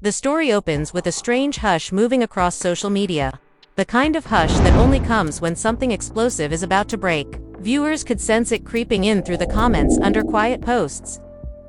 The story opens with a strange hush moving across social media. The kind of hush that only comes when something explosive is about to break. Viewers could sense it creeping in through the comments under quiet posts.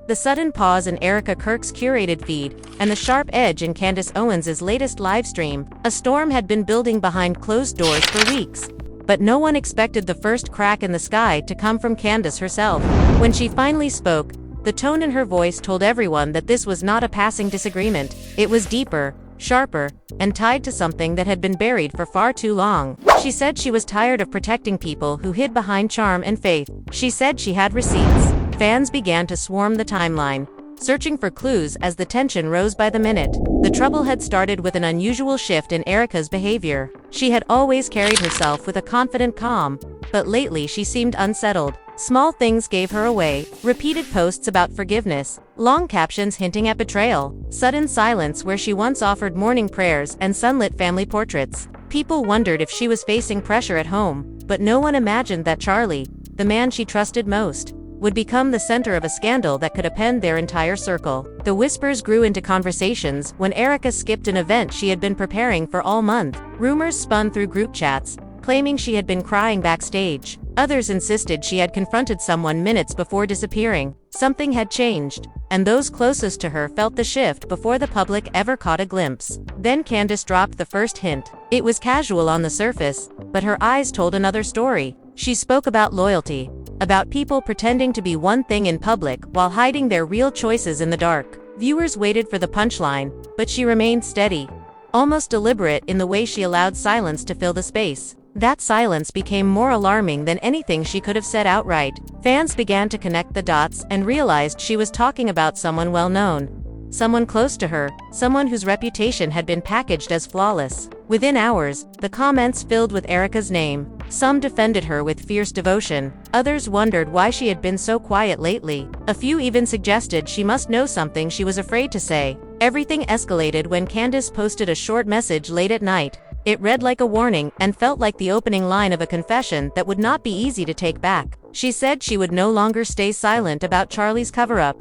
The sudden pause in Erika Kirk's curated feed, and the sharp edge in Candace Owens' latest livestream. A storm had been building behind closed doors for weeks. But no one expected the first crack in the sky to come from Candace herself. When she finally spoke, the tone in her voice told everyone that this was not a passing disagreement. It was deeper, sharper, and tied to something that had been buried for far too long. She said she was tired of protecting people who hid behind charm and faith. She said she had receipts. Fans began to swarm the timeline, searching for clues as the tension rose by the minute. The trouble had started with an unusual shift in Erika's behavior. She had always carried herself with a confident calm, but lately she seemed unsettled. Small things gave her away, repeated posts about forgiveness, long captions hinting at betrayal, sudden silence where she once offered morning prayers and sunlit family portraits. People wondered if she was facing pressure at home, but no one imagined that Charlie, the man she trusted most, would become the center of a scandal that could upend their entire circle. The whispers grew into conversations when Erika skipped an event she had been preparing for all month. Rumors spun through group chats, claiming she had been crying backstage. Others insisted she had confronted someone minutes before disappearing. Something had changed, and those closest to her felt the shift before the public ever caught a glimpse. Then Candace dropped the first hint. It was casual on the surface, but her eyes told another story. She spoke about loyalty, about people pretending to be one thing in public while hiding their real choices in the dark. Viewers waited for the punchline, but she remained steady, almost deliberate in the way she allowed silence to fill the space. That silence became more alarming than anything she could have said outright. Fans began to connect the dots and realized she was talking about someone well-known. Someone close to her, someone whose reputation had been packaged as flawless. Within hours, the comments filled with Erika's name. Some defended her with fierce devotion. Others wondered why she had been so quiet lately. A few even suggested she must know something she was afraid to say. Everything escalated when Candace posted a short message late at night. It read like a warning and felt like the opening line of a confession that would not be easy to take back. She said she would no longer stay silent about Charlie's cover-up,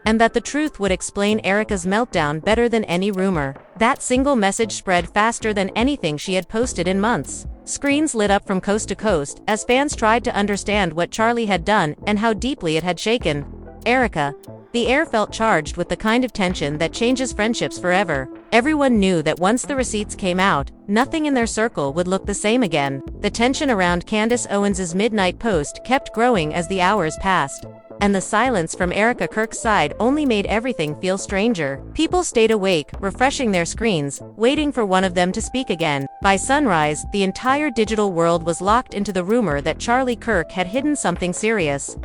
and that the truth would explain Erika's meltdown better than any rumor. That single message spread faster than anything she had posted in months. Screens lit up from coast to coast as fans tried to understand what Charlie had done and how deeply it had shaken Erika. The air felt charged with the kind of tension that changes friendships forever. Everyone knew that once the receipts came out, nothing in their circle would look the same again. The tension around Candace Owens' midnight post kept growing as the hours passed, and the silence from Erika Kirk's side only made everything feel stranger. People stayed awake, refreshing their screens, waiting for one of them to speak again. By sunrise, the entire digital world was locked into the rumor that Charlie Kirk had hidden something serious.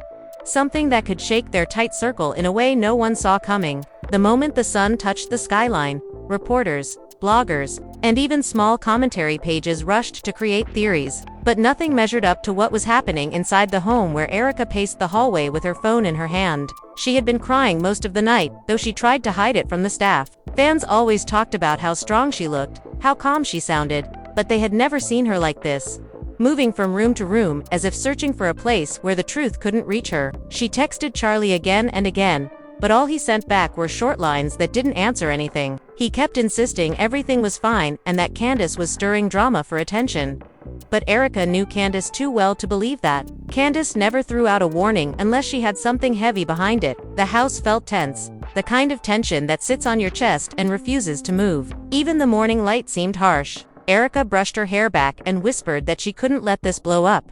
Something that could shake their tight circle in a way no one saw coming. The moment the sun touched the skyline, reporters, bloggers, and even small commentary pages rushed to create theories. But nothing measured up to what was happening inside the home where Erika paced the hallway with her phone in her hand. She had been crying most of the night, though she tried to hide it from the staff. Fans always talked about how strong she looked, how calm she sounded, but they had never seen her like this, moving from room to room as if searching for a place where the truth couldn't reach her. She texted Charlie again and again, but all he sent back were short lines that didn't answer anything. He kept insisting everything was fine and that Candace was stirring drama for attention. But Erika knew Candace too well to believe that. Candace never threw out a warning unless she had something heavy behind it. The house felt tense, the kind of tension that sits on your chest and refuses to move. Even the morning light seemed harsh. Erika brushed her hair back and whispered that she couldn't let this blow up.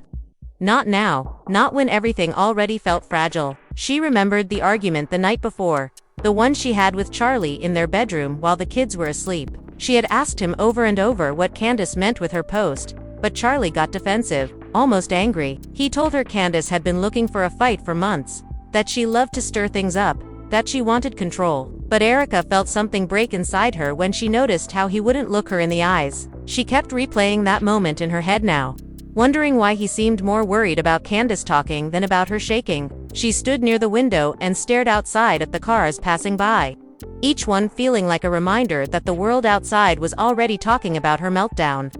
Not now, not when everything already felt fragile. She remembered the argument the night before, the one she had with Charlie in their bedroom while the kids were asleep. She had asked him over and over what Candace meant with her post, but Charlie got defensive, almost angry. He told her Candace had been looking for a fight for months, that she loved to stir things up, that she wanted control. But Erika felt something break inside her when she noticed how he wouldn't look her in the eyes. She kept replaying that moment in her head now, wondering why he seemed more worried about Candace talking than about her shaking. She stood near the window and stared outside at the cars passing by, each one feeling like a reminder that the world outside was already talking about her meltdown.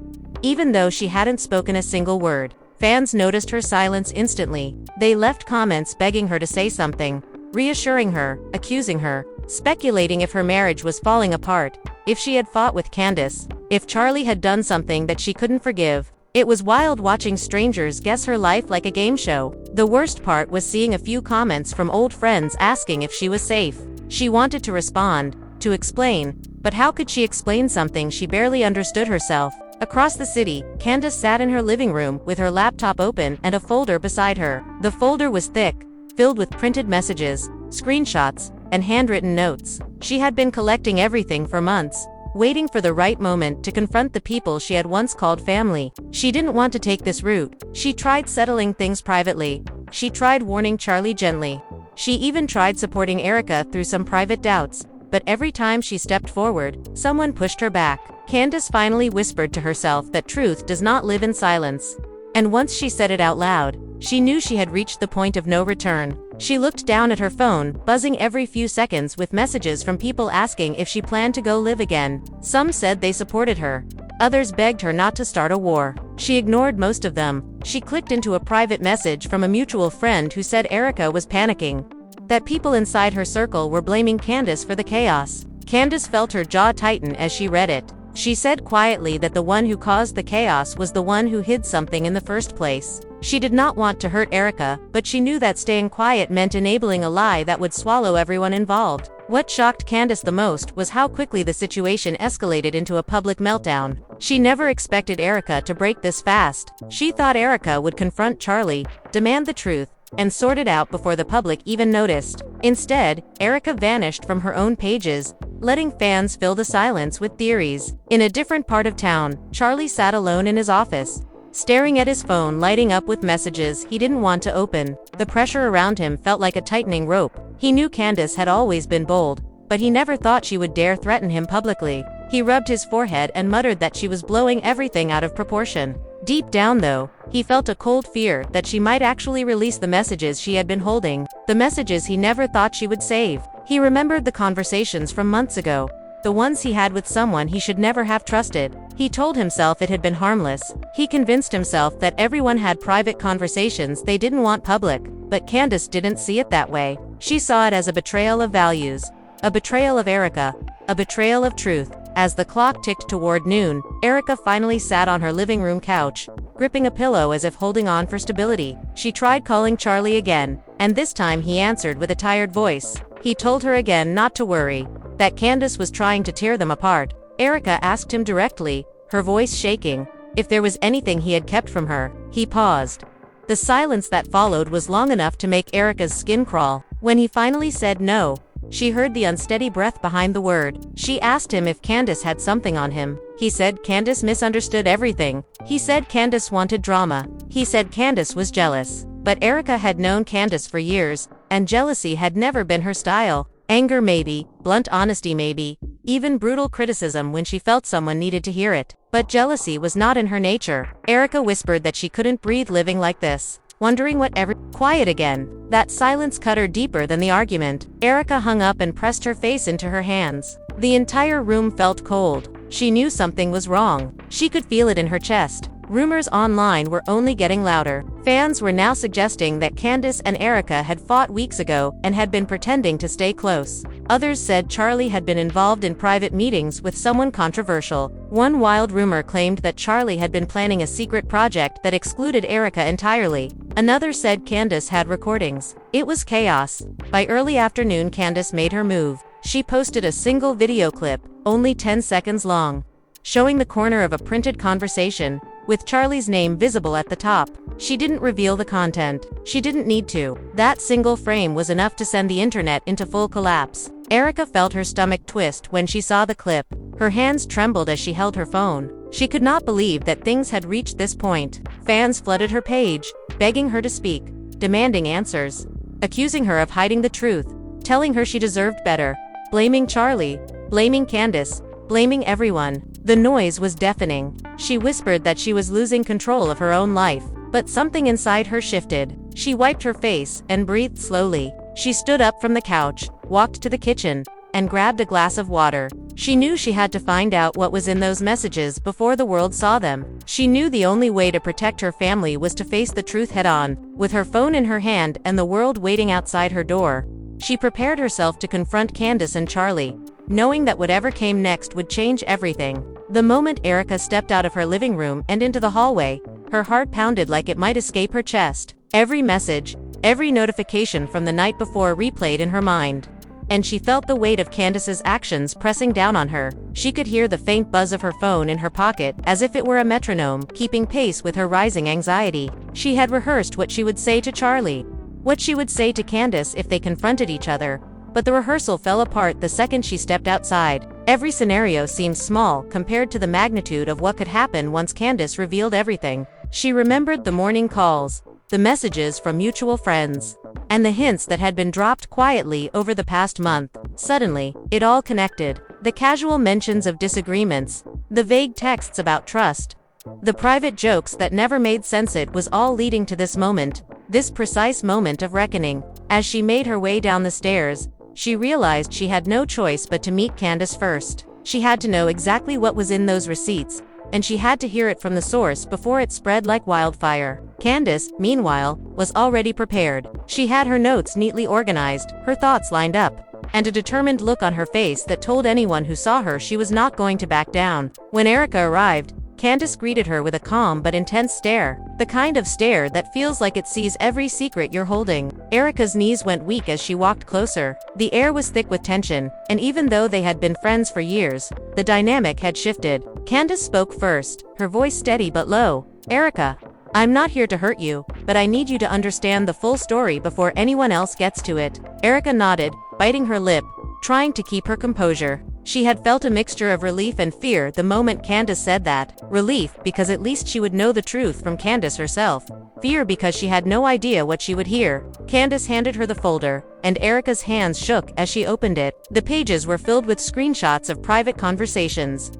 Even though she hadn't spoken a single word, fans noticed her silence instantly. They left comments begging her to say something, reassuring her, accusing her, speculating if her marriage was falling apart, if she had fought with Candace, if Charlie had done something that she couldn't forgive. It was wild watching strangers guess her life like a game show. The worst part was seeing a few comments from old friends asking if she was safe. She wanted to respond, to explain, but how could she explain something she barely understood herself? Across the city, Candace sat in her living room with her laptop open and a folder beside her. The folder was thick, filled with printed messages, screenshots, and handwritten notes. She had been collecting everything for months, waiting for the right moment to confront the people she had once called family. She didn't want to take this route. She tried settling things privately. She tried warning Charlie gently. She even tried supporting Erika through some private doubts, but every time she stepped forward, someone pushed her back. Candace finally whispered to herself that truth does not live in silence. And once she said it out loud, she knew she had reached the point of no return. She looked down at her phone, buzzing every few seconds with messages from people asking if she planned to go live again. Some said they supported her. Others begged her not to start a war. She ignored most of them. She clicked into a private message from a mutual friend who said Erika was panicking, that people inside her circle were blaming Candace for the chaos. Candace felt her jaw tighten as she read it. She said quietly that the one who caused the chaos was the one who hid something in the first place. She did not want to hurt Erika, but she knew that staying quiet meant enabling a lie that would swallow everyone involved. What shocked Candace the most was how quickly the situation escalated into a public meltdown. She never expected Erika to break this fast. She thought Erika would confront Charlie, demand the truth, and sort it out before the public even noticed. Instead, Erika vanished from her own pages, letting fans fill the silence with theories. In a different part of town, Charlie sat alone in his office, staring at his phone lighting up with messages he didn't want to open. The pressure around him felt like a tightening rope. He knew Candace had always been bold, but he never thought she would dare threaten him publicly. He rubbed his forehead and muttered that she was blowing everything out of proportion. Deep down though, he felt a cold fear that she might actually release the messages she had been holding, the messages he never thought she would save. He remembered the conversations from months ago, the ones he had with someone he should never have trusted. He told himself it had been harmless. He convinced himself that everyone had private conversations they didn't want public, but Candace didn't see it that way. She saw it as a betrayal of values, a betrayal of Erika, a betrayal of truth. As the clock ticked toward noon, Erika finally sat on her living room couch, gripping a pillow as if holding on for stability. She tried calling Charlie again, and this time he answered with a tired voice. He told her again not to worry, that Candace was trying to tear them apart. Erika asked him directly, her voice shaking, if there was anything he had kept from her. He paused. The silence that followed was long enough to make Erika's skin crawl. When he finally said no, she heard the unsteady breath behind the word. She asked him if Candace had something on him. He said Candace misunderstood everything. He said Candace wanted drama. He said Candace was jealous. But Erika had known Candace for years, and jealousy had never been her style. Anger maybe, blunt honesty maybe, even brutal criticism when she felt someone needed to hear it. But jealousy was not in her nature. Erika whispered that she couldn't breathe living like this, wondering what Quiet again. That silence cut her deeper than the argument. Erika hung up and pressed her face into her hands. The entire room felt cold. She knew something was wrong. She could feel it in her chest. Rumors online were only getting louder. Fans were now suggesting that Candace and Erika had fought weeks ago and had been pretending to stay close. Others said Charlie had been involved in private meetings with someone controversial. One wild rumor claimed that Charlie had been planning a secret project that excluded Erika entirely. Another said Candace had recordings. It was chaos. By early afternoon, Candace made her move. She posted a single video clip, only 10 seconds long, showing the corner of a printed conversation, with Charlie's name visible at the top. She didn't reveal the content. She didn't need to. That single frame was enough to send the internet into full collapse. Erika felt her stomach twist when she saw the clip. Her hands trembled as she held her phone. She could not believe that things had reached this point. Fans flooded her page, begging her to speak, demanding answers, accusing her of hiding the truth, telling her she deserved better, blaming Charlie, blaming Candace, blaming everyone. The noise was deafening. She whispered that she was losing control of her own life, but something inside her shifted. She wiped her face and breathed slowly. She stood up from the couch, walked to the kitchen, and grabbed a glass of water. She knew she had to find out what was in those messages before the world saw them. She knew the only way to protect her family was to face the truth head-on. With her phone in her hand and the world waiting outside her door, She prepared herself to confront Candace and Charlie, knowing that whatever came next would change everything. The moment Erika stepped out of her living room and into the hallway, her heart pounded like it might escape her chest. Every message, every notification from the night before replayed in her mind. And she felt the weight of Candace's actions pressing down on her. She could hear the faint buzz of her phone in her pocket, as if it were a metronome, keeping pace with her rising anxiety. She had rehearsed what she would say to Charlie, what she would say to Candace if they confronted each other, but the rehearsal fell apart the second she stepped outside. Every scenario seemed small compared to the magnitude of what could happen once Candace revealed everything. She remembered the morning calls, the messages from mutual friends, and the hints that had been dropped quietly over the past month. Suddenly, it all connected. The casual mentions of disagreements, the vague texts about trust, the private jokes that never made sense. It was all leading to this moment, this precise moment of reckoning. As she made her way down the stairs, she realized she had no choice but to meet Candace first. She had to know exactly what was in those receipts, and she had to hear it from the source before it spread like wildfire. Candace, meanwhile, was already prepared. She had her notes neatly organized, her thoughts lined up, and a determined look on her face that told anyone who saw her she was not going to back down. When Erika arrived, Candace greeted her with a calm but intense stare, the kind of stare that feels like it sees every secret you're holding. Erika's knees went weak as she walked closer. The air was thick with tension, and even though they had been friends for years, the dynamic had shifted. Candace spoke first, her voice steady but low. "Erika, I'm not here to hurt you, but I need you to understand the full story before anyone else gets to it." Erika nodded, biting her lip, trying to keep her composure. She had felt a mixture of relief and fear the moment Candace said that. Relief because at least she would know the truth from Candace herself. Fear because she had no idea what she would hear. Candace handed her the folder, and Erika's hands shook as she opened it. The pages were filled with screenshots of private conversations,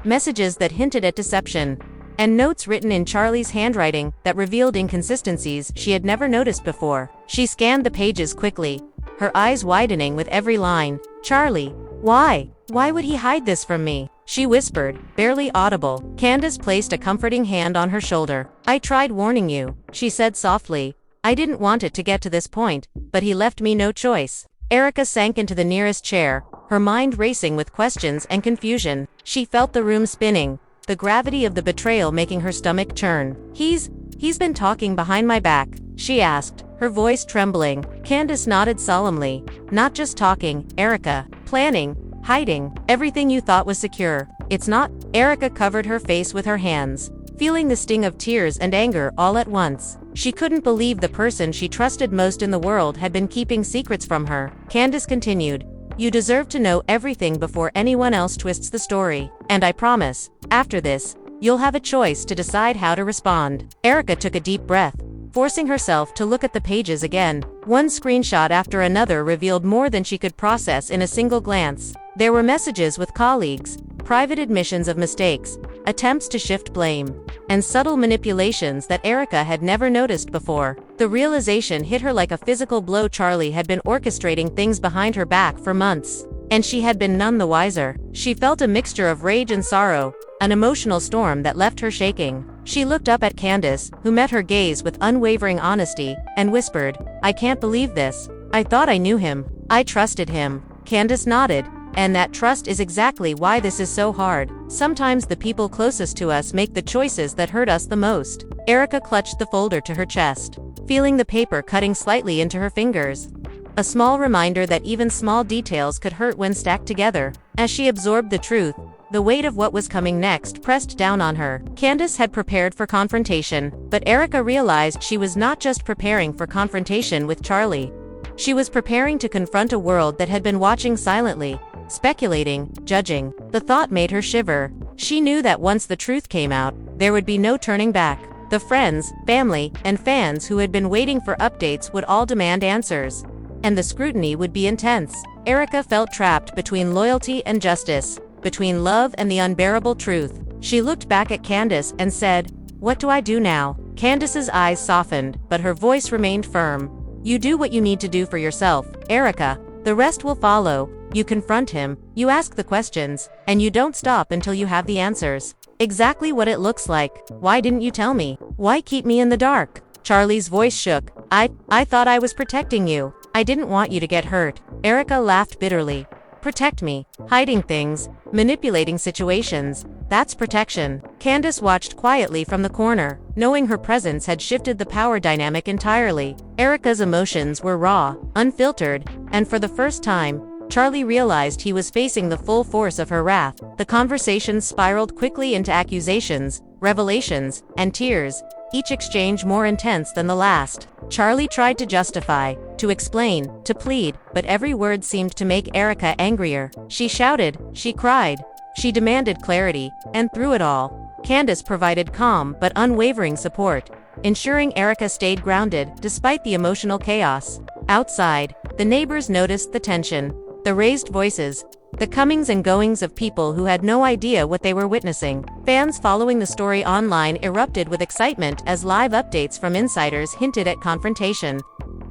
messages that hinted at deception, and notes written in Charlie's handwriting that revealed inconsistencies she had never noticed before. She scanned the pages quickly, her eyes widening with every line. "Charlie, why? Why would he hide this from me?" she whispered, barely audible. Candace placed a comforting hand on her shoulder. "I tried warning you," she said softly. "I didn't want it to get to this point, but he left me no choice." Erika sank into the nearest chair, her mind racing with questions and confusion. She felt the room spinning, the gravity of the betrayal making her stomach churn. He's been talking behind my back," she asked, her voice trembling. Candace nodded solemnly. "Not just talking, Erika. Planning, hiding, everything you thought was secure. It's not." Erika covered her face with her hands, feeling the sting of tears and anger all at once. She couldn't believe the person she trusted most in the world had been keeping secrets from her. Candace continued, "You deserve to know everything before anyone else twists the story. And I promise, after this, you'll have a choice to decide how to respond." Erika took a deep breath, forcing herself to look at the pages again. One screenshot after another revealed more than she could process in a single glance. There were messages with colleagues, private admissions of mistakes, attempts to shift blame, and subtle manipulations that Erika had never noticed before. The realization hit her like a physical blow. Charlie had been orchestrating things behind her back for months, and she had been none the wiser. She felt a mixture of rage and sorrow, an emotional storm that left her shaking. She looked up at Candace, who met her gaze with unwavering honesty, and whispered, "I can't believe this. I thought I knew him. I trusted him." Candace nodded. "And that trust is exactly why this is so hard. Sometimes the people closest to us make the choices that hurt us the most." Erika clutched the folder to her chest, feeling the paper cutting slightly into her fingers. A small reminder that even small details could hurt when stacked together. As she absorbed the truth, the weight of what was coming next pressed down on her. Candace had prepared for confrontation, but Erika realized she was not just preparing for confrontation with Charlie. She was preparing to confront a world that had been watching silently, speculating, judging. The thought made her shiver. She knew that once the truth came out, there would be no turning back. The friends, family, and fans who had been waiting for updates would all demand answers, and the scrutiny would be intense. Erika felt trapped between loyalty and justice, between love and the unbearable truth. She looked back at Candace and said, "What do I do now?" Candace's eyes softened, but her voice remained firm. "You do what you need to do for yourself, Erika. The rest will follow. You confront him, you ask the questions, and you don't stop until you have the answers." "Exactly what it looks like. Why didn't you tell me? Why keep me in the dark?" Charlie's voice shook. I thought I was protecting you. I didn't want you to get hurt. Erika laughed bitterly. Protect me. Hiding things, manipulating situations, that's protection. Candace watched quietly from the corner, knowing her presence had shifted the power dynamic entirely. Erika's emotions were raw, unfiltered, and for the first time, Charlie realized he was facing the full force of her wrath. The conversation spiraled quickly into accusations, revelations, and tears, each exchange more intense than the last. Charlie tried to justify, to explain, to plead, but every word seemed to make Erika angrier. She shouted, she cried, she demanded clarity, and through it all, Candace provided calm but unwavering support, ensuring Erika stayed grounded despite the emotional chaos. Outside, the neighbors noticed the tension, the raised voices, the comings and goings of people who had no idea what they were witnessing. Fans following the story online erupted with excitement as live updates from insiders hinted at confrontation,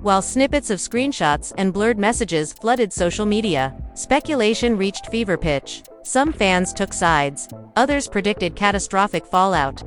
while snippets of screenshots and blurred messages flooded social media. Speculation reached fever pitch. Some fans took sides, others predicted catastrophic fallout,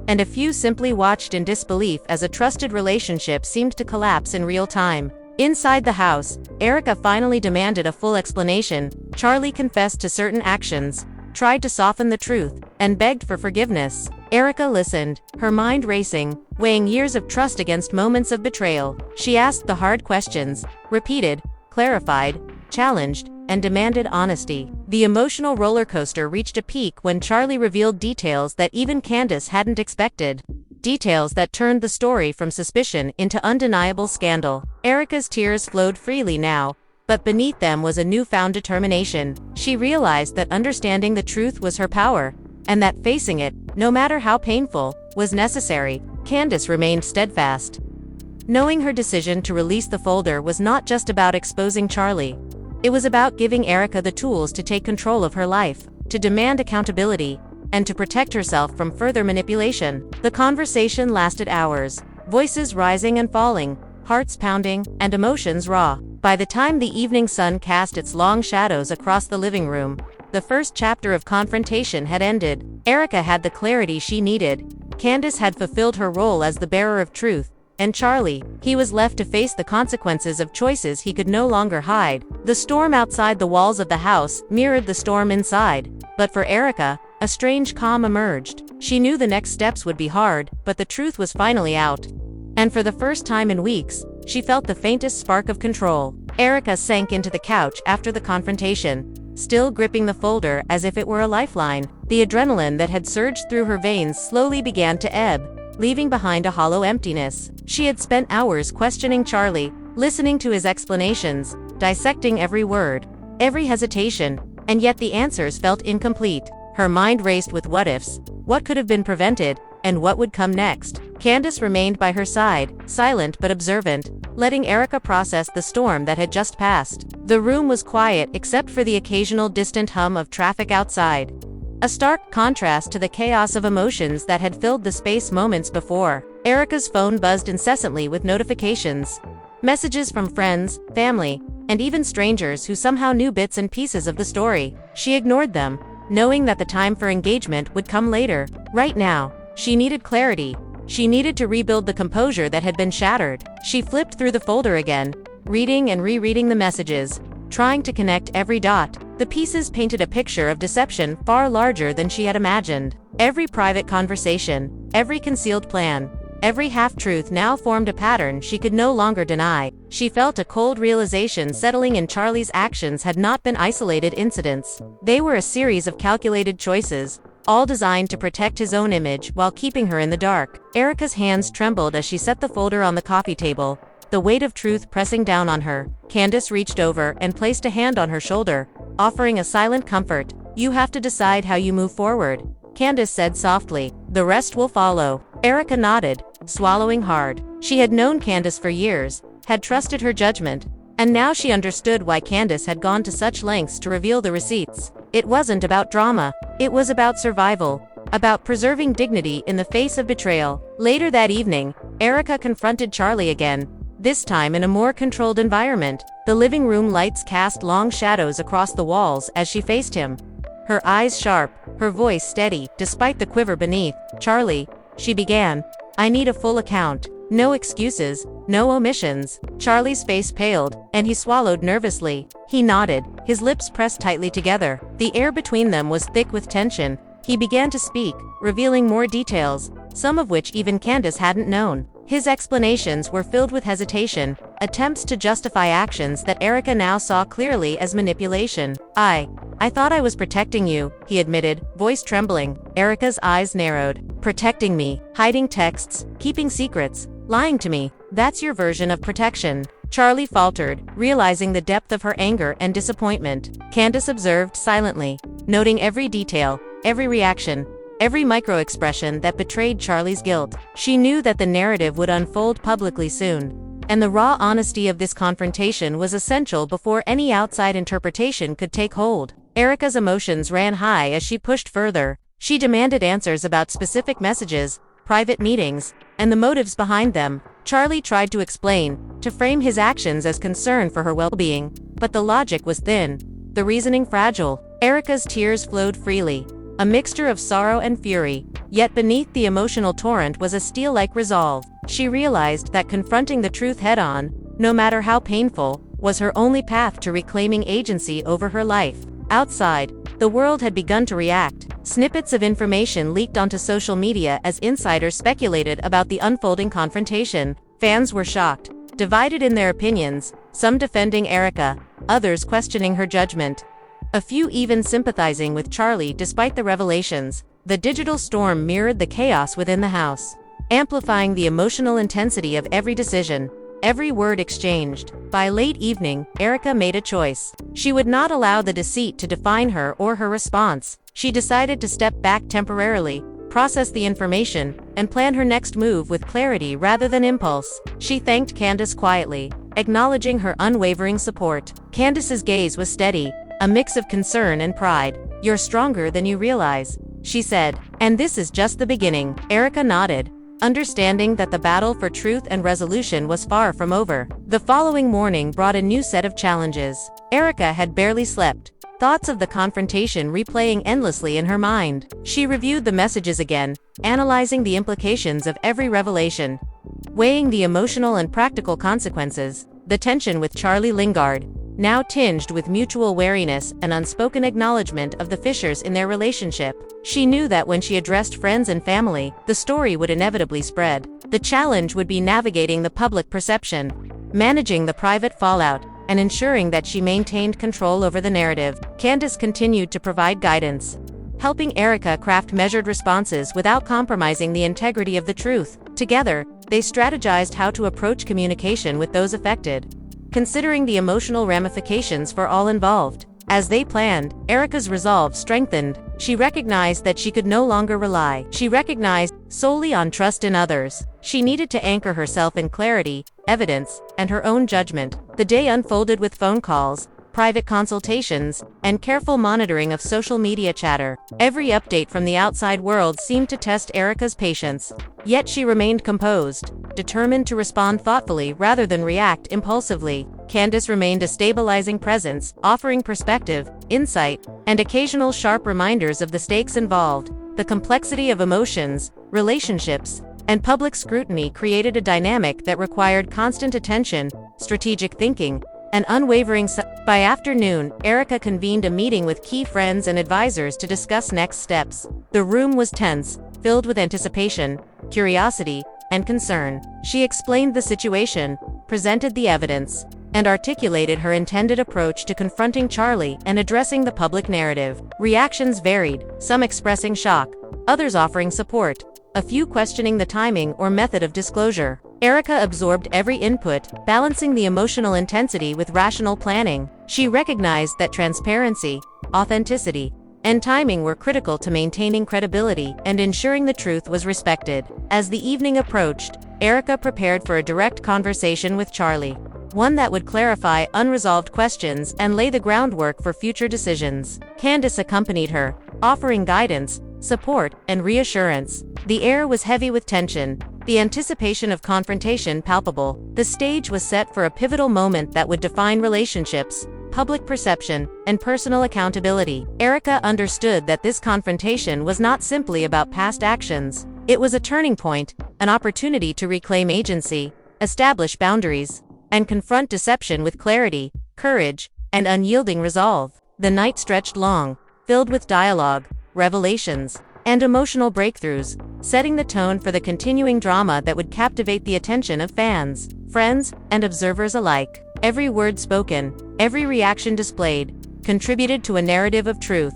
and a few simply watched in disbelief as a trusted relationship seemed to collapse in real time. Inside the house, Erika finally demanded a full explanation. Charlie confessed to certain actions, tried to soften the truth, and begged for forgiveness. Erika listened, her mind racing, weighing years of trust against moments of betrayal. She asked the hard questions, repeated, clarified, challenged, and demanded honesty. The emotional roller coaster reached a peak when Charlie revealed details that even Candace hadn't expected. Details that turned the story from suspicion into undeniable scandal. Erika's tears flowed freely now, but beneath them was a newfound determination. She realized that understanding the truth was her power, and that facing it, no matter how painful, was necessary. Candace remained steadfast, knowing her decision to release the folder was not just about exposing Charlie. It was about giving Erika the tools to take control of her life, to demand accountability, and to protect herself from further manipulation. The conversation lasted hours, voices rising and falling, hearts pounding, and emotions raw. By the time the evening sun cast its long shadows across the living room, the first chapter of confrontation had ended. Erika had the clarity she needed, Candace had fulfilled her role as the bearer of truth, and Charlie, he was left to face the consequences of choices he could no longer hide. The storm outside the walls of the house mirrored the storm inside, but for Erika, a strange calm emerged. She knew the next steps would be hard, but the truth was finally out. And for the first time in weeks, she felt the faintest spark of control. Erika sank into the couch after the confrontation, still gripping the folder as if it were a lifeline. The adrenaline that had surged through her veins slowly began to ebb, leaving behind a hollow emptiness. She had spent hours questioning Charlie, listening to his explanations, dissecting every word, every hesitation, and yet the answers felt incomplete. Her mind raced with what-ifs, what could have been prevented, and what would come next. Candace remained by her side, silent but observant, letting Erika process the storm that had just passed. The room was quiet except for the occasional distant hum of traffic outside, a stark contrast to the chaos of emotions that had filled the space moments before. Erika's phone buzzed incessantly with notifications, messages from friends, family, and even strangers who somehow knew bits and pieces of the story. She ignored them, knowing that the time for engagement would come later. Right now, she needed clarity. She needed to rebuild the composure that had been shattered. She flipped through the folder again, reading and rereading the messages, trying to connect every dot. The pieces painted a picture of deception far larger than she had imagined. Every private conversation, every concealed plan, every half-truth now formed a pattern she could no longer deny. She felt a cold realization settling in. Charlie's actions had not been isolated incidents. They were a series of calculated choices, all designed to protect his own image while keeping her in the dark. Erika's hands trembled as she set the folder on the coffee table, the weight of truth pressing down on her. Candace reached over and placed a hand on her shoulder, offering a silent comfort. "You have to decide how you move forward," Candace said softly. "The rest will follow." Erika nodded, swallowing hard. She had known Candace for years, had trusted her judgment, and now she understood why Candace had gone to such lengths to reveal the receipts. It wasn't about drama. It was about survival, about preserving dignity in the face of betrayal. Later that evening, Erika confronted Charlie again, this time in a more controlled environment. The living room lights cast long shadows across the walls as she faced him, her eyes sharp, her voice steady, despite the quiver beneath. "Charlie," she began, "I need a full account. No excuses, No omissions. Charlie's face paled, and he swallowed nervously. He nodded, his lips pressed tightly together. The air between them was thick with tension. He began to speak, revealing more details, some of which even Candace hadn't known. His explanations were filled with hesitation, attempts to justify actions that Erika now saw clearly as manipulation. I thought I was protecting you, he admitted, voice trembling. Erika's eyes narrowed. Protecting me, hiding texts, keeping secrets, lying to me. That's your version of protection. Charlie faltered, realizing the depth of her anger and disappointment. Candace observed silently, noting every detail, every reaction, every micro-expression that betrayed Charlie's guilt. She knew that the narrative would unfold publicly soon, and the raw honesty of this confrontation was essential before any outside interpretation could take hold. Erika's emotions ran high as she pushed further. She demanded answers about specific messages, private meetings, and the motives behind them. Charlie tried to explain, to frame his actions as concern for her well-being, but the logic was thin, the reasoning fragile. Erika's tears flowed freely, a mixture of sorrow and fury, yet beneath the emotional torrent was a steel-like resolve. She realized that confronting the truth head-on, no matter how painful, was her only path to reclaiming agency over her life. Outside, the world had begun to react. Snippets of information leaked onto social media as insiders speculated about the unfolding confrontation. Fans were shocked, divided in their opinions, some defending Erika, others questioning her judgment. A few even sympathizing with Charlie despite the revelations. The digital storm mirrored the chaos within the house, amplifying the emotional intensity of every decision, every word exchanged. By late evening, Erika made a choice. She would not allow the deceit to define her or her response. She decided to step back temporarily, process the information, and plan her next move with clarity rather than impulse. She thanked Candace quietly, acknowledging her unwavering support. Candace's gaze was steady, a mix of concern and pride. "You're stronger than you realize," she said. "And this is just the beginning." Erika nodded, understanding that the battle for truth and resolution was far from over. The following morning brought a new set of challenges. Erika had barely slept, thoughts of the confrontation replaying endlessly in her mind. She reviewed the messages again, analyzing the implications of every revelation, weighing the emotional and practical consequences. The tension with Charlie lingered, now tinged with mutual wariness and unspoken acknowledgement of the fissures in their relationship. She knew that when she addressed friends and family, the story would inevitably spread. The challenge would be navigating the public perception, managing the private fallout, and ensuring that she maintained control over the narrative. Candace continued to provide guidance, helping Erika craft measured responses without compromising the integrity of the truth. Together, they strategized how to approach communication with those affected, considering the emotional ramifications for all involved. As they planned, Erika's resolve strengthened. She recognized that she could no longer rely solely on trust in others. She needed to anchor herself in clarity, evidence, and her own judgment. The day unfolded with phone calls, private consultations, and careful monitoring of social media chatter. Every update from the outside world seemed to test Erika's patience. Yet she remained composed, determined to respond thoughtfully rather than react impulsively. Candace remained a stabilizing presence, offering perspective, insight, and occasional sharp reminders of the stakes involved. The complexity of emotions, relationships, and public scrutiny created a dynamic that required constant attention, strategic thinking, and unwavering By afternoon, Erika convened a meeting with key friends and advisors to discuss next steps. The room was tense, filled with anticipation, curiosity, and concern. She explained the situation, presented the evidence, and articulated her intended approach to confronting Charlie and addressing the public narrative. Reactions varied, some expressing shock, others offering support, a few questioning the timing or method of disclosure. Erika absorbed every input, balancing the emotional intensity with rational planning. She recognized that transparency, authenticity, and timing were critical to maintaining credibility and ensuring the truth was respected. As the evening approached, Erika prepared for a direct conversation with Charlie, one that would clarify unresolved questions and lay the groundwork for future decisions. Candace accompanied her, offering guidance, support, and reassurance. The air was heavy with tension, the anticipation of confrontation palpable. The stage was set for a pivotal moment that would define relationships, public perception, and personal accountability. Erika understood that this confrontation was not simply about past actions. It was a turning point, an opportunity to reclaim agency, establish boundaries, and confront deception with clarity, courage, and unyielding resolve. The night stretched long, filled with dialogue, revelations, and emotional breakthroughs, setting the tone for the continuing drama that would captivate the attention of fans, friends, and observers alike. Every word spoken, every reaction displayed, contributed to a narrative of truth,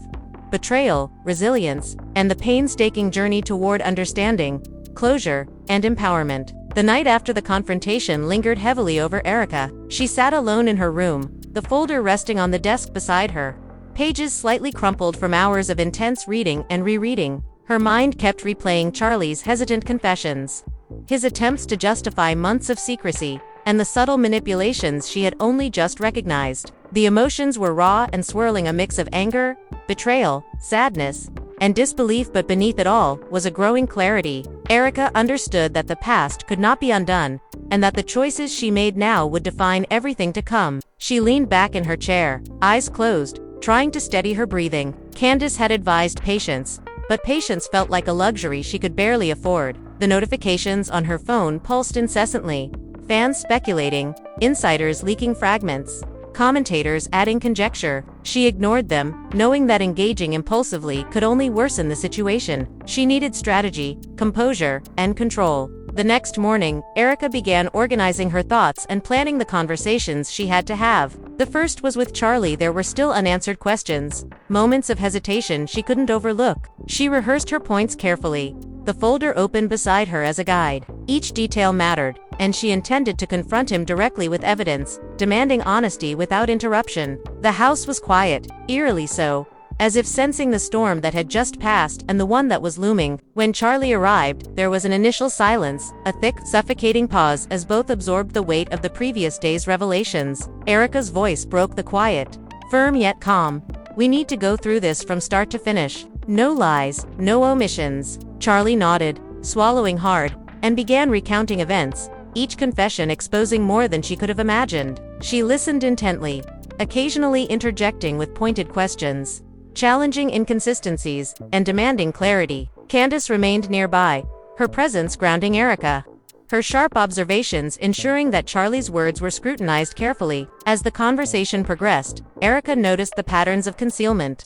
betrayal, resilience, and the painstaking journey toward understanding, closure, and empowerment. The night after the confrontation lingered heavily over Erika. She sat alone in her room, the folder resting on the desk beside her, pages slightly crumpled from hours of intense reading and rereading. Her mind kept replaying Charlie's hesitant confessions, his attempts to justify months of secrecy, and the subtle manipulations she had only just recognized. The emotions were raw and swirling, a mix of anger, betrayal, sadness, and disbelief, but beneath it all was a growing clarity. Erika understood that the past could not be undone, and that the choices she made now would define everything to come. She leaned back in her chair, eyes closed, trying to steady her breathing. Candace had advised patience, but patience felt like a luxury she could barely afford. The notifications on her phone pulsed incessantly, fans speculating, insiders leaking fragments, commentators adding conjecture. She ignored them, knowing that engaging impulsively could only worsen the situation. She needed strategy, composure, and control. The next morning, Erika began organizing her thoughts and planning the conversations she had to have. The first was with Charlie. There were still unanswered questions, moments of hesitation she couldn't overlook. She rehearsed her points carefully, the folder open beside her as a guide. Each detail mattered, and she intended to confront him directly with evidence, demanding honesty without interruption. The house was quiet, eerily so, as if sensing the storm that had just passed and the one that was looming. When Charlie arrived, there was an initial silence, a thick, suffocating pause as both absorbed the weight of the previous day's revelations. Erika's voice broke the quiet, firm yet calm. "We need to go through this from start to finish. No lies, no omissions." Charlie nodded, swallowing hard, and began recounting events, each confession exposing more than she could have imagined. She listened intently, occasionally interjecting with pointed questions, challenging inconsistencies, and demanding clarity. Candace remained nearby, her presence grounding Erika, her sharp observations ensuring that Charlie's words were scrutinized carefully. As the conversation progressed, Erika noticed the patterns of concealment,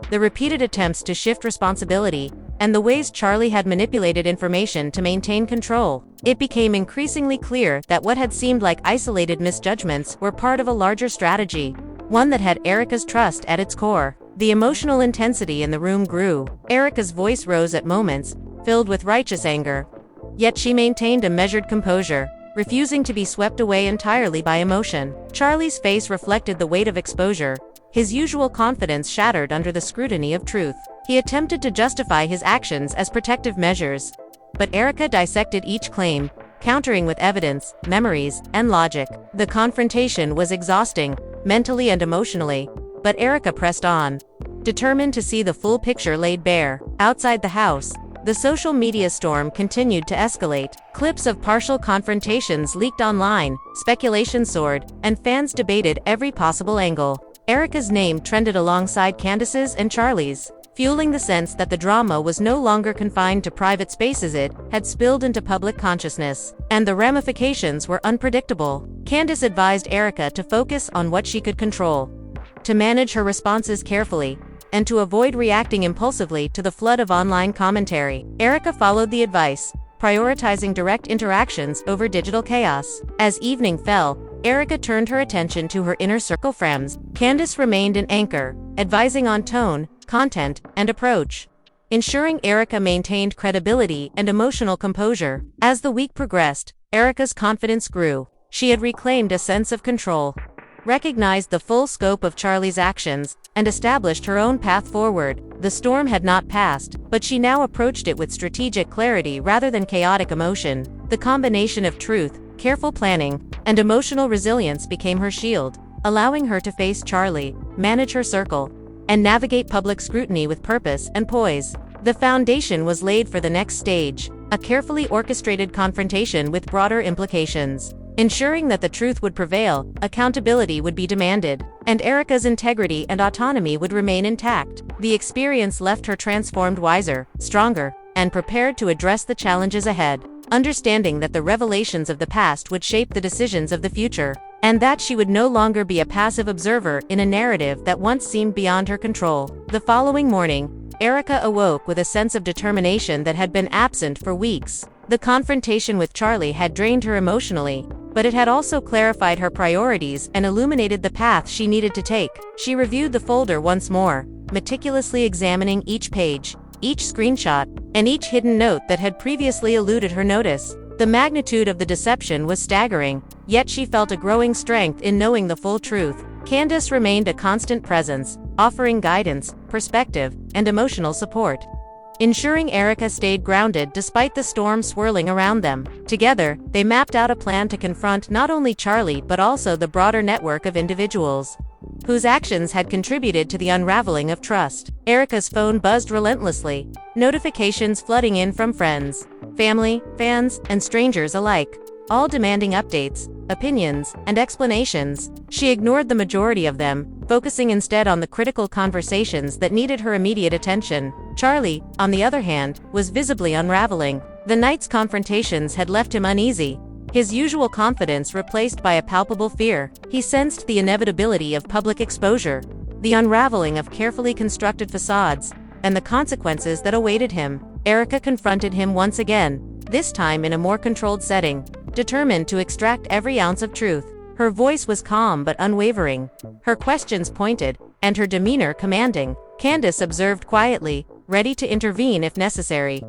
the repeated attempts to shift responsibility, and the ways Charlie had manipulated information to maintain control. It became increasingly clear that what had seemed like isolated misjudgments were part of a larger strategy, one that had Erika's trust at its core. The emotional intensity in the room grew. Erika's voice rose at moments, filled with righteous anger. Yet she maintained a measured composure, refusing to be swept away entirely by emotion. Charlie's face reflected the weight of exposure, his usual confidence shattered under the scrutiny of truth. He attempted to justify his actions as protective measures, but Erika dissected each claim, countering with evidence, memories, and logic. The confrontation was exhausting, mentally and emotionally, but Erika pressed on, determined to see the full picture laid bare. Outside the house, the social media storm continued to escalate. Clips of partial confrontations leaked online, speculation soared, and fans debated every possible angle. Erika's name trended alongside Candace's and Charlie's, fueling the sense that the drama was no longer confined to private spaces. It had spilled into public consciousness, and the ramifications were unpredictable. Candace advised Erika to focus on what she could control, to manage her responses carefully, and to avoid reacting impulsively to the flood of online commentary. Erika followed the advice, prioritizing direct interactions over digital chaos. As evening fell, Erika turned her attention to her inner circle friends. Candace remained an anchor, advising on tone, content, and approach, ensuring Erika maintained credibility and emotional composure. As the week progressed, Erika's confidence grew. She had reclaimed a sense of control, recognized the full scope of Charlie's actions, and established her own path forward. The storm had not passed, but she now approached it with strategic clarity rather than chaotic emotion. The combination of truth, careful planning, and emotional resilience became her shield, allowing her to face Charlie, manage her circle, and navigate public scrutiny with purpose and poise. The foundation was laid for the next stage, a carefully orchestrated confrontation with broader implications. Ensuring that the truth would prevail, accountability would be demanded, and Erika's integrity and autonomy would remain intact. The experience left her transformed, wiser, stronger, and prepared to address the challenges ahead. understanding that the revelations of the past would shape the decisions of the future, and that she would no longer be a passive observer in a narrative that once seemed beyond her control. The following morning, Erika awoke with a sense of determination that had been absent for weeks. The confrontation with Charlie had drained her emotionally, but it had also clarified her priorities and illuminated the path she needed to take. She reviewed the folder once more, meticulously examining each page, each screenshot, and each hidden note that had previously eluded her notice. The magnitude of the deception was staggering, yet she felt a growing strength in knowing the full truth. Candace remained a constant presence, offering guidance, perspective, and emotional support, ensuring Erika stayed grounded despite the storm swirling around them. Together, they mapped out a plan to confront not only Charlie but also the broader network of individuals whose actions had contributed to the unraveling of trust. Erika's phone buzzed relentlessly, notifications flooding in from friends, family, fans, and strangers alike, all demanding updates, opinions, and explanations. She ignored the majority of them, focusing instead on the critical conversations that needed her immediate attention. Charlie, on the other hand, was visibly unraveling. The night's confrontations had left him uneasy, his usual confidence replaced by a palpable fear. He sensed the inevitability of public exposure, the unraveling of carefully constructed facades, and the consequences that awaited him. Erika confronted him once again, this time in a more controlled setting, determined to extract every ounce of truth. Her voice was calm but unwavering, her questions pointed, and her demeanor commanding. Candace observed quietly, ready to intervene if necessary,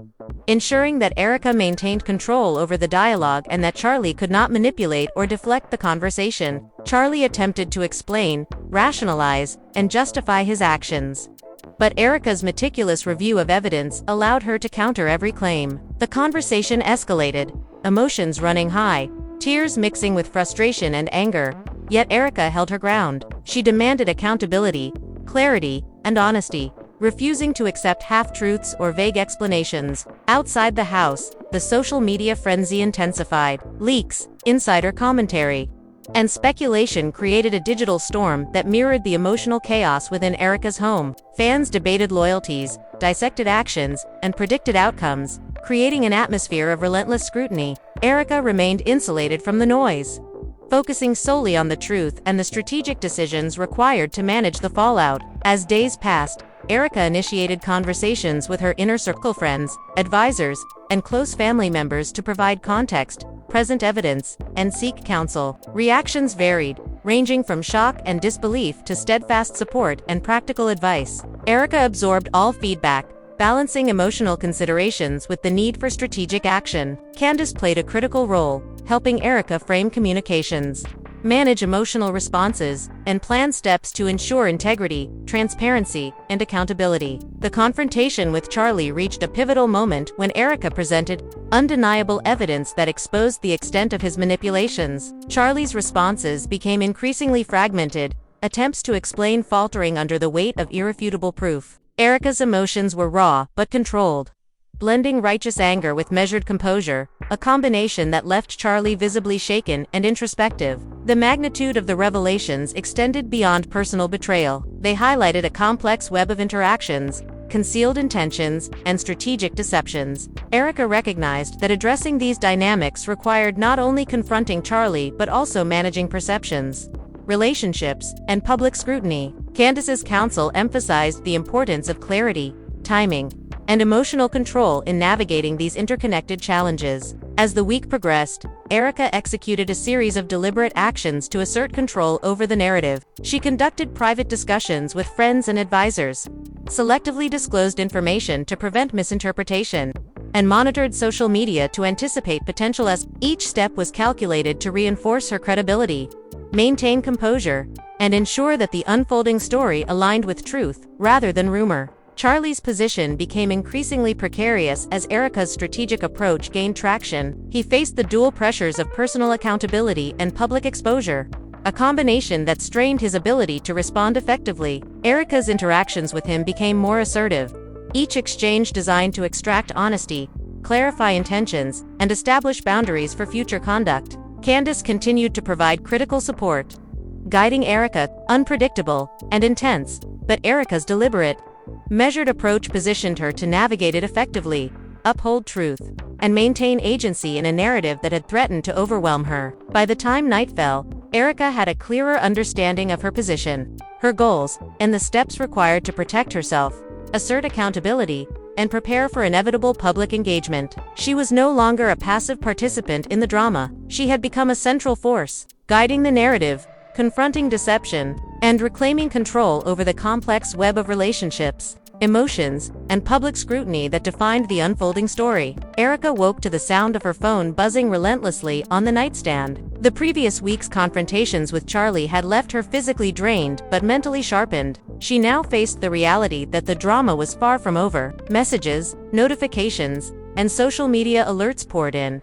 ensuring that Erika maintained control over the dialogue and that Charlie could not manipulate or deflect the conversation. Charlie attempted to explain, rationalize, and justify his actions, but Erika's meticulous review of evidence allowed her to counter every claim. The conversation escalated, emotions running high, tears mixing with frustration and anger, yet Erika held her ground. She demanded accountability, clarity, and honesty, refusing to accept half-truths or vague explanations. Outside the house, the social media frenzy intensified. Leaks, insider commentary, and speculation created a digital storm that mirrored the emotional chaos within Erika's home. Fans debated loyalties, dissected actions, and predicted outcomes, creating an atmosphere of relentless scrutiny. Erika remained insulated from the noise, focusing solely on the truth and the strategic decisions required to manage the fallout. As days passed, Erika initiated conversations with her inner circle friends, advisors, and close family members to provide context, present evidence, and seek counsel. Reactions varied, ranging from shock and disbelief to steadfast support and practical advice. Erika absorbed all feedback, balancing emotional considerations with the need for strategic action. Candace played a critical role, helping Erika frame communications, manage emotional responses, and plan steps to ensure integrity, transparency, and accountability. The confrontation with Charlie reached a pivotal moment when Erika presented undeniable evidence that exposed the extent of his manipulations. Charlie's responses became increasingly fragmented, attempts to explain faltering under the weight of irrefutable proof. Erika's emotions were raw but controlled, blending righteous anger with measured composure, a combination that left Charlie visibly shaken and introspective. The magnitude of the revelations extended beyond personal betrayal. They highlighted a complex web of interactions, concealed intentions, and strategic deceptions. Erika recognized that addressing these dynamics required not only confronting Charlie but also managing perceptions, relationships, and public scrutiny. Candace's counsel emphasized the importance of clarity, timing, and emotional control in navigating these interconnected challenges. As the week progressed, Erika executed a series of deliberate actions to assert control over the narrative. She conducted private discussions with friends and advisors, selectively disclosed information to prevent misinterpretation, and monitored social media to anticipate potential Each step was calculated to reinforce her credibility, maintain composure, and ensure that the unfolding story aligned with truth, rather than rumor. Charlie's position became increasingly precarious as Erika's strategic approach gained traction. He faced the dual pressures of personal accountability and public exposure, a combination that strained his ability to respond effectively. Erika's interactions with him became more assertive, each exchange designed to extract honesty, clarify intentions, and establish boundaries for future conduct. Candace continued to provide critical support, guiding Erika, unpredictable and intense, but Erika's deliberate, measured approach positioned her to navigate it effectively, uphold truth, and maintain agency in a narrative that had threatened to overwhelm her. By the time night fell, Erika had a clearer understanding of her position, her goals, and the steps required to protect herself, assert accountability, and prepare for inevitable public engagement. She was no longer a passive participant in the drama. She had become a central force, guiding the narrative, confronting deception, and reclaiming control over the complex web of relationships, emotions, and public scrutiny that defined the unfolding story. Erika woke to the sound of her phone buzzing relentlessly on the nightstand. The previous week's confrontations with Charlie had left her physically drained but mentally sharpened. She now faced the reality that the drama was far from over. Messages, notifications, and social media alerts poured in,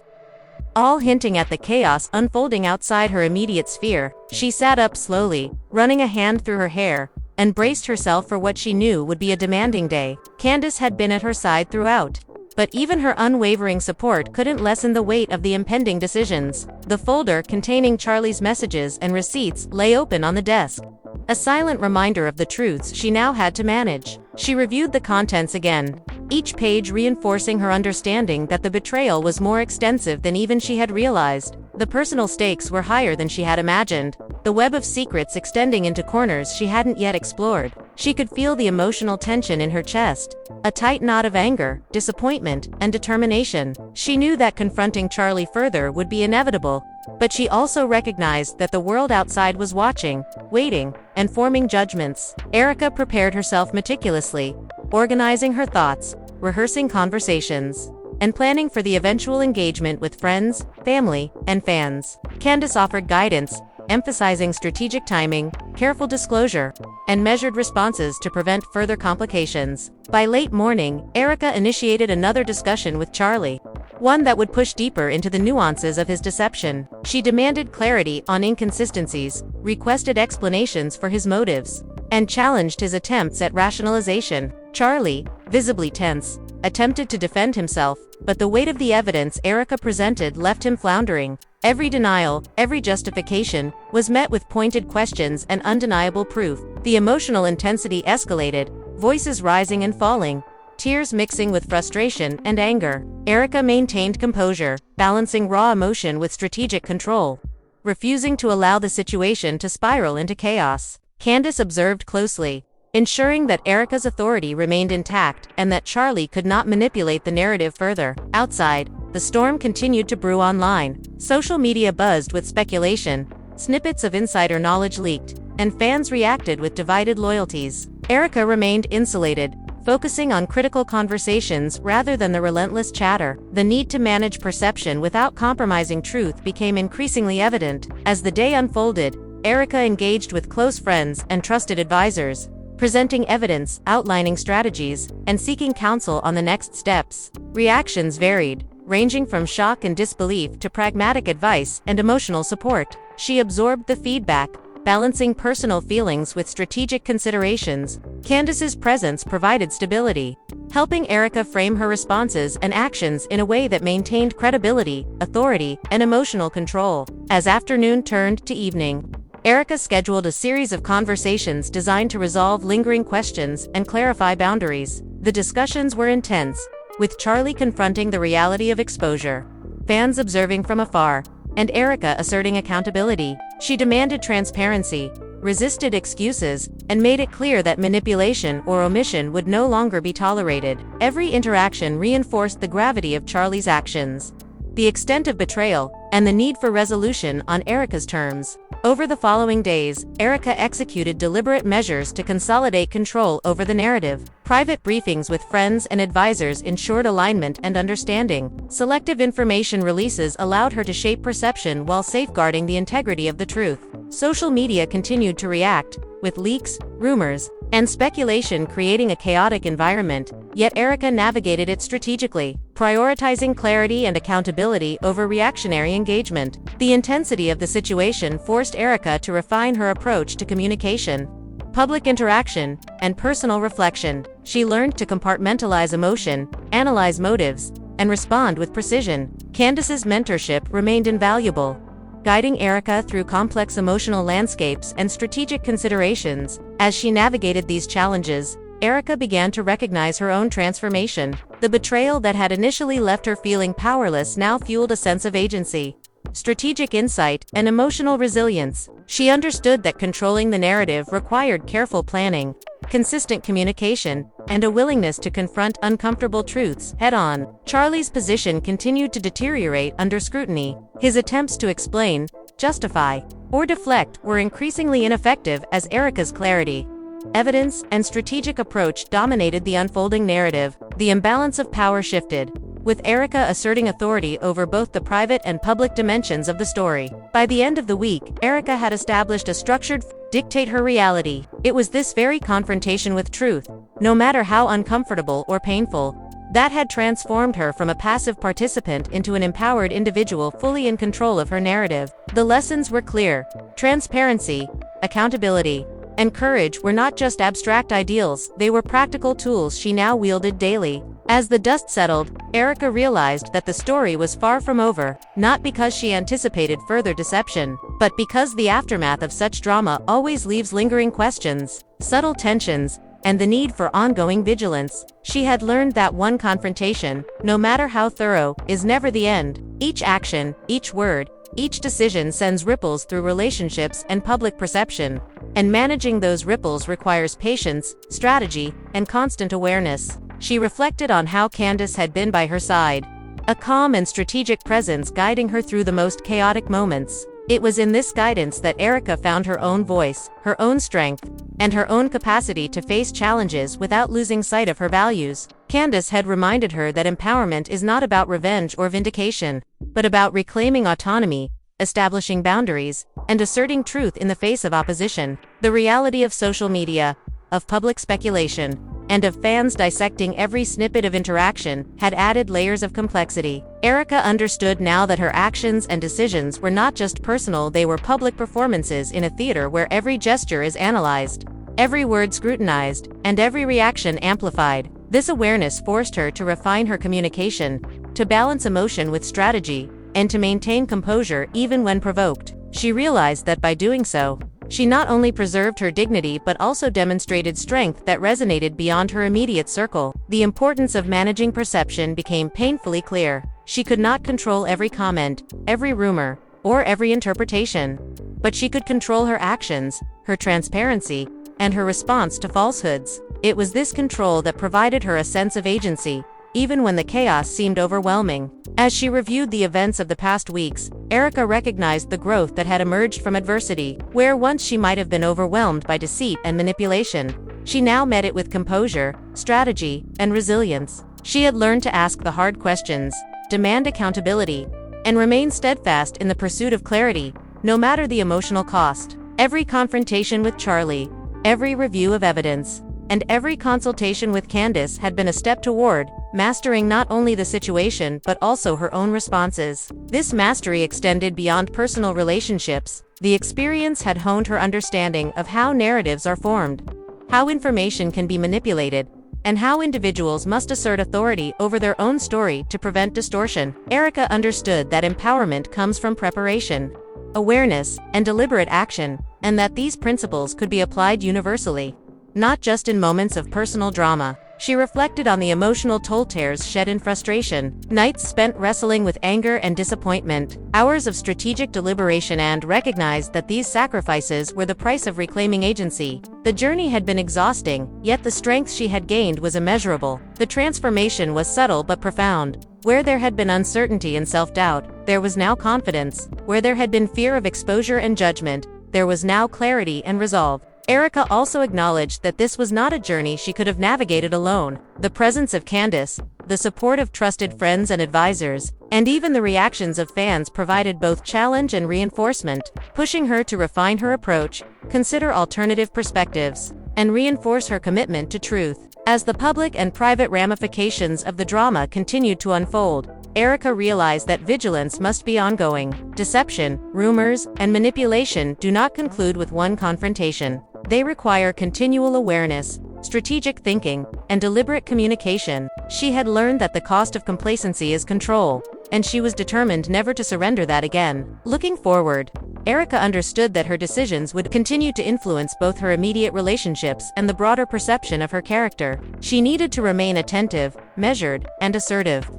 all hinting at the chaos unfolding outside her immediate sphere. She sat up slowly, running a hand through her hair, and braced herself for what she knew would be a demanding day. Candace had been at her side throughout, but even her unwavering support couldn't lessen the weight of the impending decisions. The folder containing Charlie's messages and receipts lay open on the desk, a silent reminder of the truths she now had to manage. She reviewed the contents again, each page reinforcing her understanding that the betrayal was more extensive than even she had realized. The personal stakes were higher than she had imagined, the web of secrets extending into corners she hadn't yet explored. She could feel the emotional tension in her chest, a tight knot of anger, disappointment, and determination. She knew that confronting Charlie further would be inevitable, but she also recognized that the world outside was watching, waiting, and forming judgments. Erika prepared herself meticulously, organizing her thoughts, rehearsing conversations, and planning for the eventual engagement with friends, family, and fans. Candace offered guidance, emphasizing strategic timing, careful disclosure, and measured responses to prevent further complications. By late morning, Erika initiated another discussion with Charlie, one that would push deeper into the nuances of his deception. She demanded clarity on inconsistencies, requested explanations for his motives, and challenged his attempts at rationalization. Charlie, visibly tense, attempted to defend himself, but the weight of the evidence Erika presented left him floundering. Every denial, every justification, was met with pointed questions and undeniable proof. The emotional intensity escalated, voices rising and falling, tears mixing with frustration and anger. Erika maintained composure, balancing raw emotion with strategic control, refusing to allow the situation to spiral into chaos. Candace observed closely, ensuring that Erika's authority remained intact and that Charlie could not manipulate the narrative further. Outside, the storm continued to brew online. Social media buzzed with speculation, snippets of insider knowledge leaked, and fans reacted with divided loyalties. Erika remained insulated, focusing on critical conversations rather than the relentless chatter. The need to manage perception without compromising truth became increasingly evident. As the day unfolded, Erika engaged with close friends and trusted advisors, presenting evidence, outlining strategies, and seeking counsel on the next steps. Reactions varied, ranging from shock and disbelief to pragmatic advice and emotional support. She absorbed the feedback, balancing personal feelings with strategic considerations. Candace's presence provided stability, helping Erika frame her responses and actions in a way that maintained credibility, authority, and emotional control. As afternoon turned to evening, Erika scheduled a series of conversations designed to resolve lingering questions and clarify boundaries. The discussions were intense, with Charlie confronting the reality of exposure, fans observing from afar, and Erika asserting accountability. She demanded transparency, resisted excuses, and made it clear that manipulation or omission would no longer be tolerated. Every interaction reinforced the gravity of Charlie's actions, the extent of betrayal, and the need for resolution on Erika's terms. Over the following days, Erika executed deliberate measures to consolidate control over the narrative. Private briefings with friends and advisors ensured alignment and understanding. Selective information releases allowed her to shape perception while safeguarding the integrity of the truth. Social media continued to react, with leaks, rumors, and speculation creating a chaotic environment, yet Erika navigated it strategically, prioritizing clarity and accountability over reactionary engagement. The intensity of the situation forced Erika to refine her approach to communication, public interaction, and personal reflection. She learned to compartmentalize emotion, analyze motives, and respond with precision. Candace's mentorship remained invaluable, guiding Erika through complex emotional landscapes and strategic considerations. As she navigated these challenges, Erika began to recognize her own transformation. The betrayal that had initially left her feeling powerless now fueled a sense of agency, strategic insight, and emotional resilience. She understood that controlling the narrative required careful planning, consistent communication, and a willingness to confront uncomfortable truths head-on. Charlie's position continued to deteriorate under scrutiny. His attempts to explain, justify, or deflect were increasingly ineffective as Erika's clarity, evidence, and strategic approach dominated the unfolding narrative. The imbalance of power shifted, with Erika asserting authority over both the private and public dimensions of the story. By the end of the week, Erika had established a structured dictate her reality. It was this very confrontation with truth, no matter how uncomfortable or painful, that had transformed her from a passive participant into an empowered individual fully in control of her narrative. The lessons were clear. Transparency, accountability, and courage were not just abstract ideals, they were practical tools she now wielded daily. As the dust settled, Erika realized that the story was far from over, not because she anticipated further deception, but because the aftermath of such drama always leaves lingering questions, subtle tensions, and the need for ongoing vigilance. She had learned that one confrontation, no matter how thorough, is never the end. Each action, each word, each decision sends ripples through relationships and public perception, and managing those ripples requires patience, strategy, and constant awareness. She reflected on how Candace had been by her side, a calm and strategic presence guiding her through the most chaotic moments. It was in this guidance that Erika found her own voice, her own strength, and her own capacity to face challenges without losing sight of her values. Candace had reminded her that empowerment is not about revenge or vindication, but about reclaiming autonomy, establishing boundaries, and asserting truth in the face of opposition. The reality of social media, of public speculation, and of fans dissecting every snippet of interaction had added layers of complexity. Erika understood now that her actions and decisions were not just personal, they were public performances in a theater where every gesture is analyzed, every word scrutinized, and every reaction amplified. This awareness forced her to refine her communication, to balance emotion with strategy, and to maintain composure even when provoked. She realized that by doing so, she not only preserved her dignity but also demonstrated strength that resonated beyond her immediate circle. The importance of managing perception became painfully clear. She could not control every comment, every rumor, or every interpretation, but she could control her actions, her transparency, and her response to falsehoods. It was this control that provided her a sense of agency, even when the chaos seemed overwhelming. As she reviewed the events of the past weeks, Erika recognized the growth that had emerged from adversity. Where once she might have been overwhelmed by deceit and manipulation, she now met it with composure, strategy, and resilience. She had learned to ask the hard questions, demand accountability, and remain steadfast in the pursuit of clarity, no matter the emotional cost. Every confrontation with Charlie, every review of evidence, and every consultation with Candace had been a step toward mastering not only the situation but also her own responses. This mastery extended beyond personal relationships. The experience had honed her understanding of how narratives are formed, how information can be manipulated, and how individuals must assert authority over their own story to prevent distortion. Erika understood that empowerment comes from preparation, awareness, and deliberate action, and that these principles could be applied universally, not just in moments of personal drama. She reflected on the emotional toll tears shed in frustration, nights spent wrestling with anger and disappointment, hours of strategic deliberation, and recognized that these sacrifices were the price of reclaiming agency. The journey had been exhausting, yet the strength she had gained was immeasurable. The transformation was subtle but profound. Where there had been uncertainty and self-doubt, there was now confidence. Where there had been fear of exposure and judgment, there was now clarity and resolve. Erika also acknowledged that this was not a journey she could have navigated alone. The presence of Candace, the support of trusted friends and advisors, and even the reactions of fans provided both challenge and reinforcement, pushing her to refine her approach, consider alternative perspectives, and reinforce her commitment to truth. As the public and private ramifications of the drama continued to unfold, Erika realized that vigilance must be ongoing. Deception, rumors, and manipulation do not conclude with one confrontation. They require continual awareness, strategic thinking, and deliberate communication. She had learned that the cost of complacency is control, and she was determined never to surrender that again. Looking forward, Erika understood that her decisions would continue to influence both her immediate relationships and the broader perception of her character. She needed to remain attentive, measured, and assertive,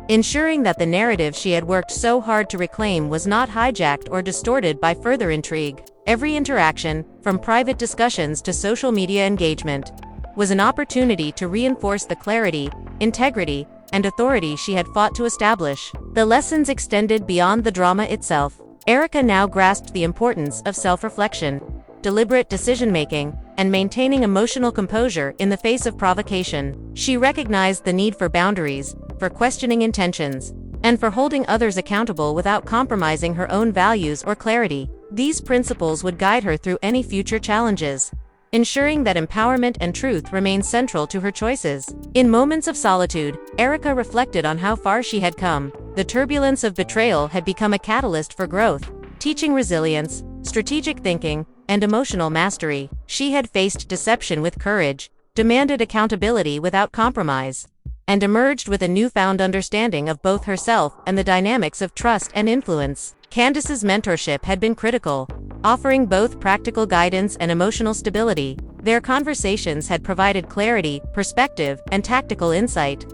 ensuring that the narrative she had worked so hard to reclaim was not hijacked or distorted by further intrigue. Every interaction, from private discussions to social media engagement, was an opportunity to reinforce the clarity, integrity, and authority she had fought to establish. The lessons extended beyond the drama itself. Erika now grasped the importance of self-reflection, deliberate decision-making, and maintaining emotional composure in the face of provocation. She recognized the need for boundaries, for questioning intentions, and for holding others accountable without compromising her own values or clarity. These principles would guide her through any future challenges, ensuring that empowerment and truth remain central to her choices. In moments of solitude, Erika reflected on how far she had come. The turbulence of betrayal had become a catalyst for growth, teaching resilience, strategic thinking, and emotional mastery. She had faced deception with courage, demanded accountability without compromise, and emerged with a newfound understanding of both herself and the dynamics of trust and influence. Candace's mentorship had been critical, offering both practical guidance and emotional stability. Their conversations had provided clarity, perspective, and tactical insight,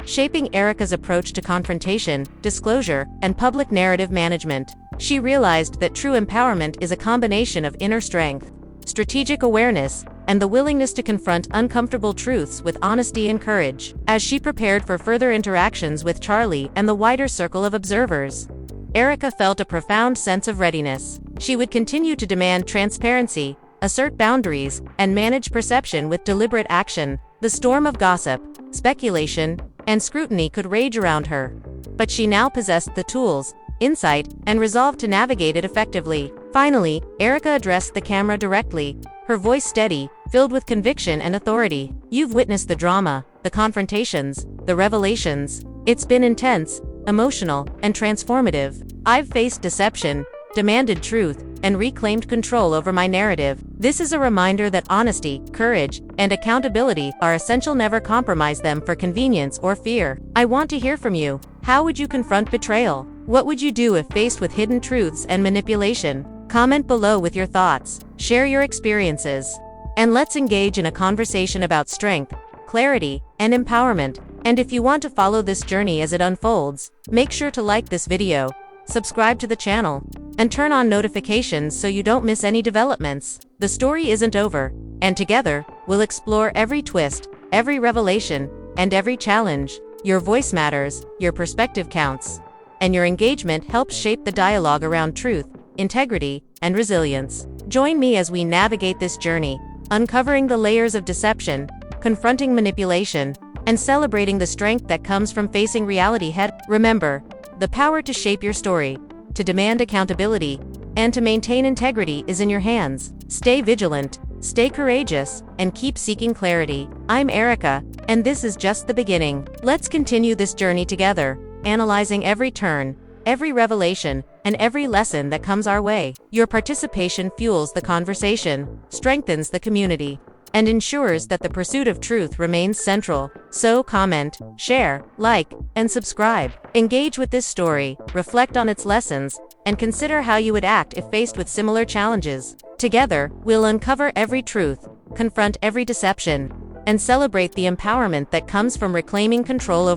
shaping Erika's approach to confrontation, disclosure, and public narrative management. She realized that true empowerment is a combination of inner strength, strategic awareness, and the willingness to confront uncomfortable truths with honesty and courage. As she prepared for further interactions with Charlie and the wider circle of observers, Erika felt a profound sense of readiness. She would continue to demand transparency, assert boundaries, and manage perception with deliberate action. The storm of gossip, speculation, and scrutiny could rage around her, but she now possessed the tools, insight, and resolve to navigate it effectively. Finally, Erika addressed the camera directly, her voice steady, filled with conviction and authority. "You've witnessed the drama, the confrontations, the revelations. It's been intense, emotional, and transformative. I've faced deception, demanded truth, and reclaimed control over my narrative. This is a reminder that honesty, courage, and accountability are essential. Never compromise them for convenience or fear. I want to hear from you. How would you confront betrayal? What would you do if faced with hidden truths and manipulation? Comment below with your thoughts, share your experiences, and let's engage in a conversation about strength, clarity, and empowerment. And if you want to follow this journey as it unfolds, make sure to like this video, subscribe to the channel, and turn on notifications so you don't miss any developments. The story isn't over, and together, we'll explore every twist, every revelation, and every challenge. Your voice matters, your perspective counts, and your engagement helps shape the dialogue around truth, integrity, and resilience. Join me as we navigate this journey, uncovering the layers of deception, confronting manipulation, and celebrating the strength that comes from facing reality head. Remember, the power to shape your story, to demand accountability, and to maintain integrity is in your hands. Stay vigilant, stay courageous, and keep seeking clarity. I'm Erika, and this is just the beginning. Let's continue this journey together, analyzing every turn, every revelation, and every lesson that comes our way. Your participation fuels the conversation, strengthens the community, and ensures that the pursuit of truth remains central. So comment, share, like, and subscribe. Engage with this story, reflect on its lessons, and consider how you would act if faced with similar challenges. Together, we'll uncover every truth, confront every deception, and celebrate the empowerment that comes from reclaiming control over